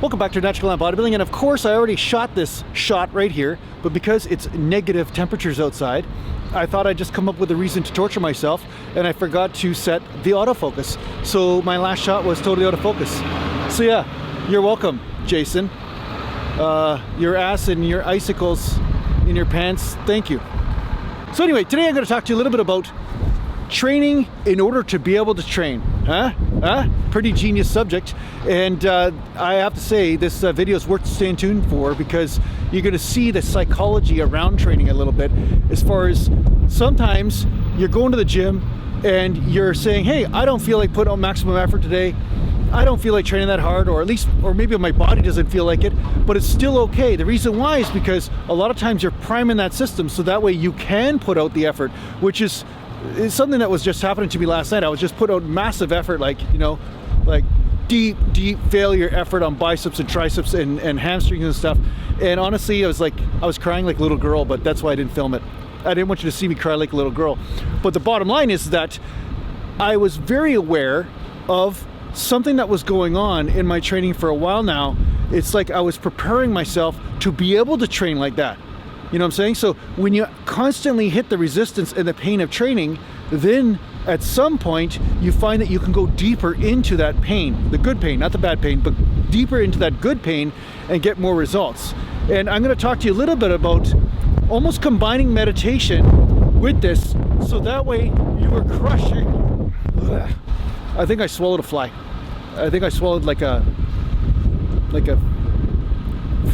Welcome back to Natural Land Bodybuilding, and of course I already shot this shot right here, but because it's negative temperatures outside, I thought I'd just come up with a reason to torture myself, and I forgot to set the autofocus. So my last shot was totally out of focus. So yeah, you're welcome, Jason. Your ass and your icicles in your pants, thank you. So anyway, today I'm going to talk to you a little bit about training in order to be able to train. Pretty genius subject, and I have to say this video is worth staying tuned for, because you're going to see the psychology around training a little bit, as far as sometimes you're going to the gym and you're saying, hey, I don't feel like putting out maximum effort today, I don't feel like training that hard, or maybe my body doesn't feel like it, but it's still okay. The reason why is because a lot of times you're priming that system so that way you can put out the effort, which is something that was just happening to me last night. I was just put out massive effort, like, you know, like deep failure effort on biceps and triceps and hamstrings and stuff. And honestly, I was crying like a little girl, but that's why I didn't film it. I didn't want you to see me cry like a little girl. But the bottom line is that I was very aware of something that was going on in my training for a while now. It's like I was preparing myself to be able to train like that. You know what I'm saying? So when you constantly hit the resistance and the pain of training, then at some point you find that you can go deeper into that pain, the good pain, not the bad pain, but deeper into that good pain and get more results. And I'm going to talk to you a little bit about almost combining meditation with this, so that way you are crushing. I think I swallowed a fly. I think I swallowed like a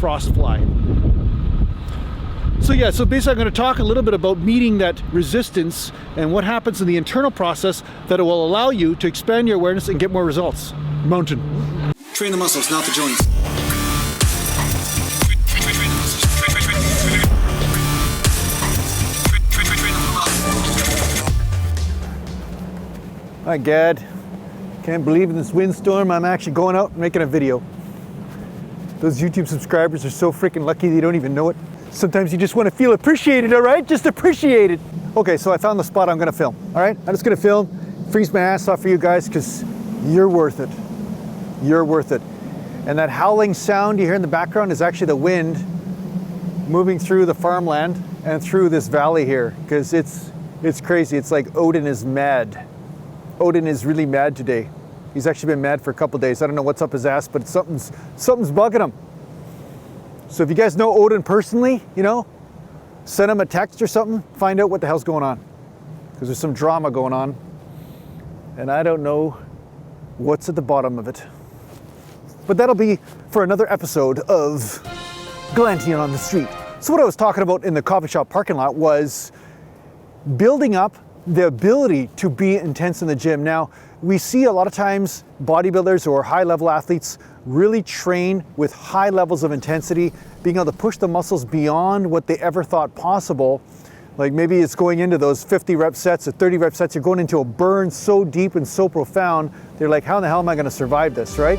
frost fly. So yeah, so basically I'm going to talk a little bit about meeting that resistance and what happens in the internal process that it will allow you to expand your awareness and get more results. Mountain. Train the muscles, not the joints. Hi Gad. Can't believe in this windstorm I'm actually going out and making a video. Those YouTube subscribers are so freaking lucky they don't even know it. Sometimes you just want to feel appreciated, all right? Just appreciate it. Okay, so I found the spot I'm gonna film, all right? I'm just gonna film, freeze my ass off for you guys, because you're worth it. You're worth it. And that howling sound you hear in the background is actually the wind moving through the farmland and through this valley here, because it's crazy. It's like Odin is mad. Odin is really mad today. He's actually been mad for a couple days. I don't know what's up his ass, but something's bugging him. So if you guys know Odin personally, you know, send him a text or something, find out what the hell's going on. Because there's some drama going on, and I don't know what's at the bottom of it. But that'll be for another episode of Glantian on the Street. So what I was talking about in the coffee shop parking lot was building up the ability to be intense in the gym. Now, we see a lot of times bodybuilders or high-level athletes really train with high levels of intensity, being able to push the muscles beyond what they ever thought possible. Like maybe it's going into those 50 rep sets or 30 rep sets, you're going into a burn so deep and so profound, they're like, how in the hell am I gonna survive this, right?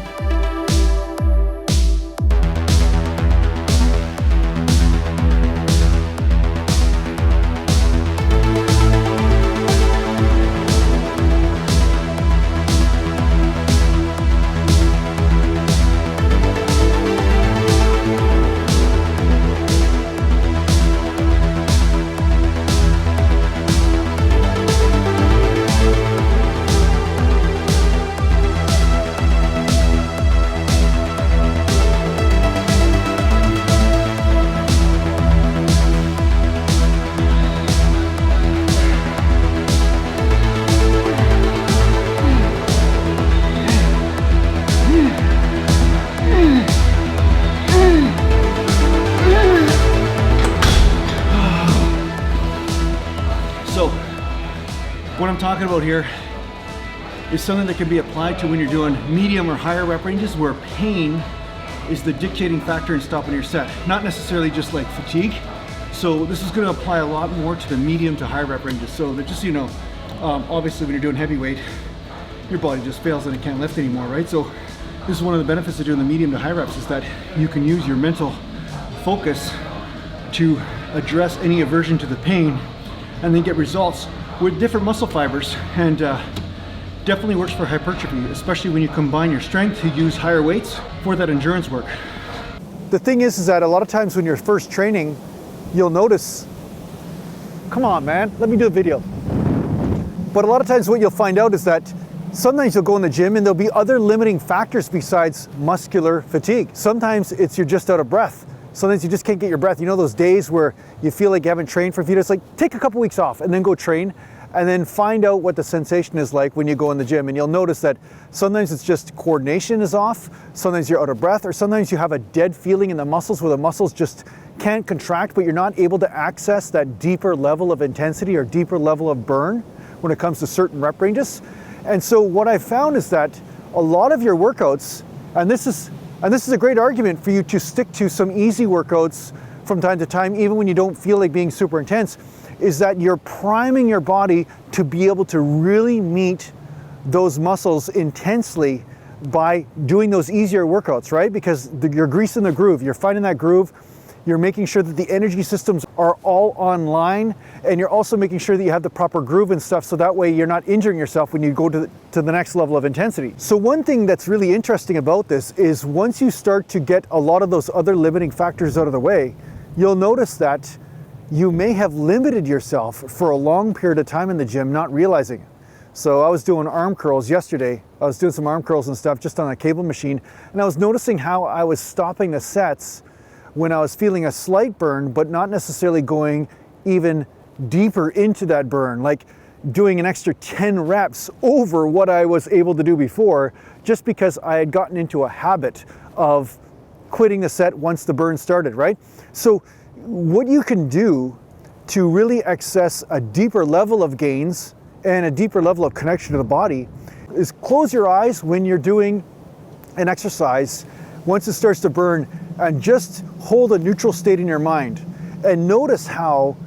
What I'm talking about here is something that can be applied to when you're doing medium or higher rep ranges, where pain is the dictating factor in stopping your set, not necessarily just like fatigue. So this is going to apply a lot more to the medium to high rep ranges. So that, just so you know, obviously when you're doing heavyweight, your body just fails and it can't lift anymore, right? So this is one of the benefits of doing the medium to high reps, is that you can use your mental focus to address any aversion to the pain and then get results with different muscle fibers, and definitely works for hypertrophy, especially when you combine your strength to use higher weights for that endurance work. The thing is that a lot of times when you're first training, you'll notice, come on man, let me do a video. But a lot of times what you'll find out is that sometimes you'll go in the gym and there'll be other limiting factors besides muscular fatigue. Sometimes it's you're just out of breath. Sometimes you just can't get your breath. You know those days where you feel like you haven't trained for a few days? Like take a couple weeks off and then go train and then find out what the sensation is like when you go in the gym. And you'll notice that sometimes it's just coordination is off, sometimes you're out of breath, or sometimes you have a dead feeling in the muscles where the muscles just can't contract, but you're not able to access that deeper level of intensity or deeper level of burn when it comes to certain rep ranges. And so what I found is that a lot of your workouts, and this is a great argument for you to stick to some easy workouts from time to time, even when you don't feel like being super intense, is that you're priming your body to be able to really meet those muscles intensely by doing those easier workouts, right? Because you're greasing the groove, you're finding that groove, you're making sure that the energy systems are all online, and you're also making sure that you have the proper groove and stuff, so that way you're not injuring yourself when you go to the next level of intensity. So one thing that's really interesting about this is once you start to get a lot of those other limiting factors out of the way, you'll notice that you may have limited yourself for a long period of time in the gym, not realizing it. So I was doing arm curls yesterday. I was doing some arm curls and stuff just on a cable machine, and I was noticing how I was stopping the sets when I was feeling a slight burn, but not necessarily going even deeper into that burn, like doing an extra 10 reps over what I was able to do before, just because I had gotten into a habit of quitting the set once the burn started, right? So what you can do to really access a deeper level of gains and a deeper level of connection to the body is close your eyes when you're doing an exercise. Once it starts to burn, and just hold a neutral state in your mind and notice how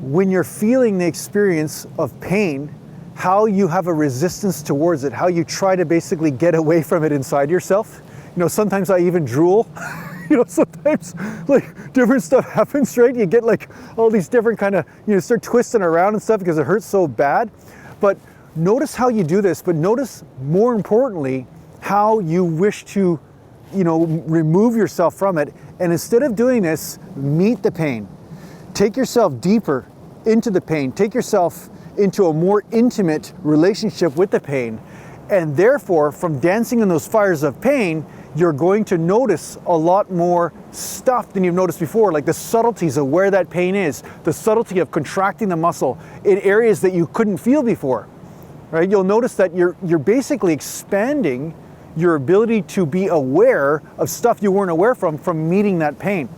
when you're feeling the experience of pain, how you have a resistance towards it, how you try to basically get away from it inside yourself. You know, sometimes I even drool. You know, sometimes like different stuff happens, right? You get like all these different kind of, you know, start twisting around and stuff because it hurts so bad. But notice how you do this, but notice more importantly, how you wish to, you know, remove yourself from it. And instead of doing this, meet the pain. Take yourself deeper into the pain. Take yourself into a more intimate relationship with the pain. And therefore, from dancing in those fires of pain, you're going to notice a lot more stuff than you've noticed before, like the subtleties of where that pain is, the subtlety of contracting the muscle in areas that you couldn't feel before, right? You'll notice that you're basically expanding your ability to be aware of stuff you weren't aware from meeting that pain.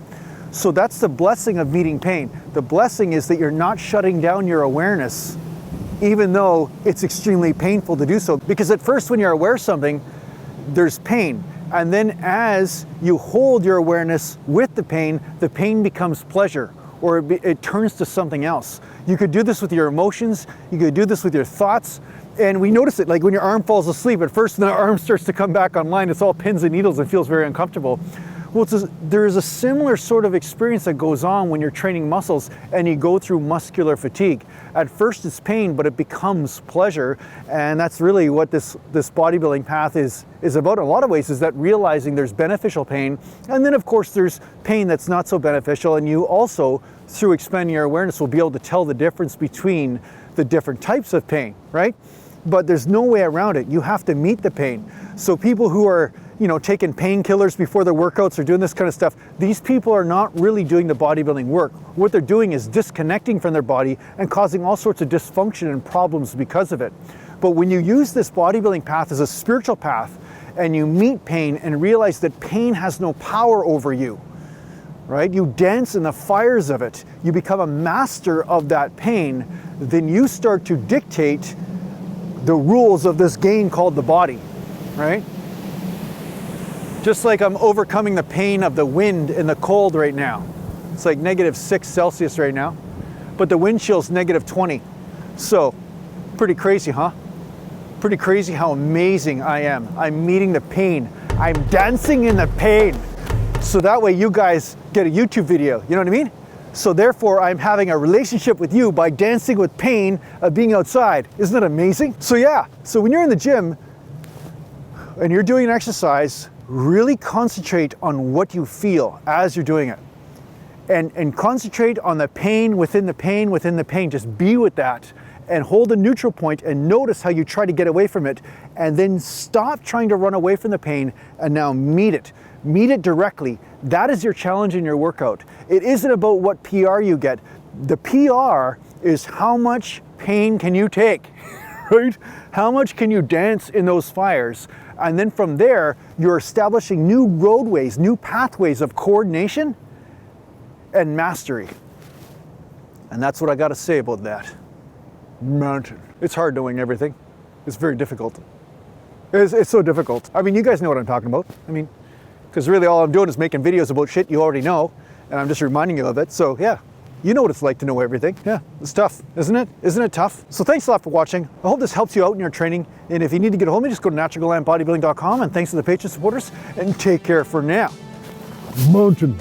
So that's the blessing of meeting pain. The blessing is that you're not shutting down your awareness, even though it's extremely painful to do so. Because at first when you're aware of something, there's pain. And then as you hold your awareness with the pain becomes pleasure, or it turns to something else. You could do this with your emotions, you could do this with your thoughts. And we notice it, like when your arm falls asleep at first and the arm starts to come back online, it's all pins and needles and feels very uncomfortable. Well, there is a similar sort of experience that goes on when you're training muscles and you go through muscular fatigue. At first it's pain, but it becomes pleasure. And that's really what this bodybuilding path is about in a lot of ways, is that realizing there's beneficial pain. And then of course there's pain that's not so beneficial. And you also, through expanding your awareness, will be able to tell the difference between the different types of pain, right? But there's no way around it. You have to meet the pain. So people who are, you know, taking painkillers before their workouts or doing this kind of stuff, these people are not really doing the bodybuilding work. What they're doing is disconnecting from their body and causing all sorts of dysfunction and problems because of it. But when you use this bodybuilding path as a spiritual path and you meet pain and realize that pain has no power over you, right? You dance in the fires of it. You become a master of that pain. Then you start to dictate the rules of this game called the body, right? Just like I'm overcoming the pain of the wind and the cold right now. It's like -6 Celsius right now, but the wind chill's -20. So, pretty crazy, huh? Pretty crazy how amazing I am. I'm meeting the pain. I'm dancing in the pain. So that way you guys get a YouTube video, you know what I mean? So therefore I'm having a relationship with you by dancing with pain of being outside. Isn't that amazing? So yeah, so when you're in the gym and you're doing an exercise, really concentrate on what you feel as you're doing it. And concentrate on the pain within the pain within the pain. Just be with that and hold a neutral point and notice how you try to get away from it, and then stop trying to run away from the pain and now meet it. Meet it directly. That is your challenge in your workout. It isn't about what PR you get. The PR is how much pain can you take, right? How much can you dance in those fires? And then from there, you're establishing new roadways, new pathways of coordination and mastery. And that's what I gotta say about that. Mountain. It's hard knowing everything. It's very difficult. It's so difficult. I mean, you guys know what I'm talking about. I mean, because really all I'm doing is making videos about shit you already know, and I'm just reminding you of it. So yeah, you know what it's like to know everything. Yeah, it's tough, isn't it? Isn't it tough? So thanks a lot for watching. I hope this helps you out in your training. And if you need to get a hold of me, just go to naturalglambodybuilding.com, and thanks to the Patreon supporters, and take care for now. Mountain.